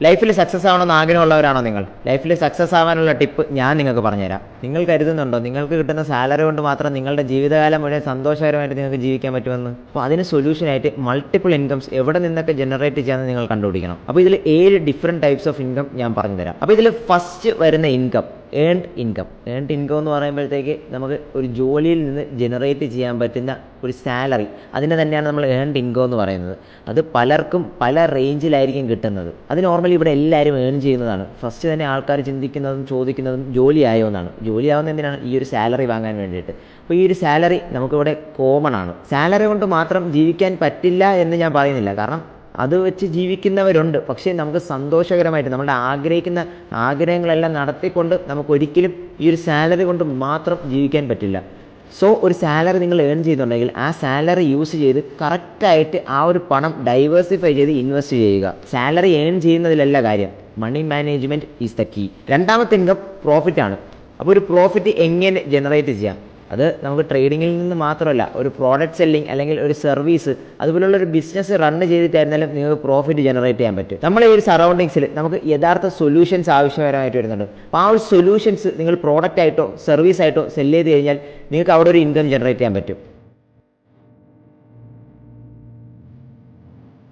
ലൈഫിൽ സക്സസ് ആവണമെന്ന് ആഗ്രഹമുള്ളവരാണോ നിങ്ങൾ? ലൈഫിൽ സക്സസ് ആവാനുള്ള ടിപ്പ് ഞാൻ നിങ്ങൾക്ക് പറഞ്ഞുതരാം. നിങ്ങൾ കരുതുന്നുണ്ടോ നിങ്ങൾക്ക് കിട്ടുന്ന സാലറി കൊണ്ട് മാത്രം നിങ്ങളുടെ ജീവിതകാലം മുഴുവൻ സന്തോഷകരമായിട്ട് നിങ്ങൾക്ക് ജീവിക്കാൻ പറ്റുമെന്ന്? അപ്പോൾ അതിന് സൊല്യൂഷനായിട്ട് മൾട്ടിപ്പിൾ ഇൻകംസ് എവിടെ നിന്നൊക്കെ ജനറേറ്റ് ചെയ്യാമെന്ന് നിങ്ങൾ കണ്ടുപിടിക്കണം. അപ്പോൾ ഇതിൽ 7 ഡിഫറെൻറ്റ് ടൈപ്സ് ഓഫ് ഇൻകം ഞാൻ പറഞ്ഞുതരാം. അപ്പോൾ ഇതിൽ ഫസ്റ്റ് വരുന്ന ഇൻകം ഏൺഡ് ഇൻകം എന്ന് പറയുമ്പോഴത്തേക്ക് നമുക്ക് ഒരു ജോലിയിൽ നിന്ന് ജനറേറ്റ് ചെയ്യാൻ പറ്റുന്ന ഒരു സാലറി, അതിനെ തന്നെയാണ് നമ്മൾ ഏൺഡ് ഇൻകം എന്ന് പറയുന്നത്. അത് പലർക്കും പല റേഞ്ചിലായിരിക്കും കിട്ടുന്നത്. അത് നോർമലി ഇവിടെ എല്ലാവരും ഏൺ ചെയ്യുന്നതാണ്. ഫസ്റ്റ് തന്നെ ആൾക്കാർ ചിന്തിക്കുന്നതും ചോദിക്കുന്നതും ജോലിയായോ എന്നാണ്. ജോലിയാവുന്ന എന്തിനാണ്? ഈ ഒരു സാലറി വാങ്ങാൻ വേണ്ടിയിട്ട്. അപ്പോൾ ഈ ഒരു സാലറി നമുക്കിവിടെ കോമൺ ആണ്. സാലറി കൊണ്ട് മാത്രം ജീവിക്കാൻ പറ്റില്ല എന്ന് ഞാൻ പറയുന്നില്ല, കാരണം അത് വെച്ച് ജീവിക്കുന്നവരുണ്ട്. പക്ഷേ നമുക്ക് സന്തോഷകരമായിട്ട് നമ്മുടെ ആഗ്രഹിക്കുന്ന ആഗ്രഹങ്ങളെല്ലാം നടത്തിക്കൊണ്ട് നമുക്കൊരിക്കലും ഈ ഒരു സാലറി കൊണ്ട് മാത്രം ജീവിക്കാൻ പറ്റില്ല. സോ ഒരു സാലറി നിങ്ങൾ ഏൺ ചെയ്യുന്നുണ്ടെങ്കിൽ ആ സാലറി യൂസ് ചെയ്ത് കറക്റ്റായിട്ട് ആ ഒരു പണം ഡൈവേഴ്സിഫൈ ചെയ്ത് ഇൻവെസ്റ്റ് ചെയ്യുക. സാലറി ഏൺ ചെയ്യുന്നതിലല്ല കാര്യം, money management is the key. രണ്ടാമത്തെ ഇൻകം പ്രോഫിറ്റ് ആണ്. അപ്പോൾ ഒരു പ്രോഫിറ്റ് എങ്ങനെ ജനറേറ്റ് ചെയ്യാം? അത് നമുക്ക് ട്രേഡിങ്ങിൽ നിന്ന് മാത്രമല്ല, ഒരു പ്രോഡക്റ്റ് സെല്ലിങ് അല്ലെങ്കിൽ ഒരു സർവീസ് അതുപോലുള്ള ഒരു ബിസിനസ് റൺ ചെയ്തിട്ടായിരുന്നാലും നിങ്ങൾക്ക് പ്രോഫിറ്റ് ജനറേറ്റ് ചെയ്യാൻ പറ്റും. നമ്മളെ ഈ ഒരു സറൗണ്ടിങ്സിൽ നമുക്ക് യഥാർത്ഥ സൊല്യൂഷൻസ് ആവശ്യകരമായിട്ട് വരുന്നുണ്ട്. അപ്പോൾ ആ ഒരു സൊല്യൂഷൻസ് നിങ്ങൾ പ്രോഡക്റ്റ് ആയിട്ടോ സർവീസ് ആയിട്ടോ സെല് ചെയ്ത് കഴിഞ്ഞാൽ നിങ്ങൾക്ക് അവിടെ ഒരു ഇൻകം ജനറേറ്റ് ചെയ്യാൻ പറ്റും.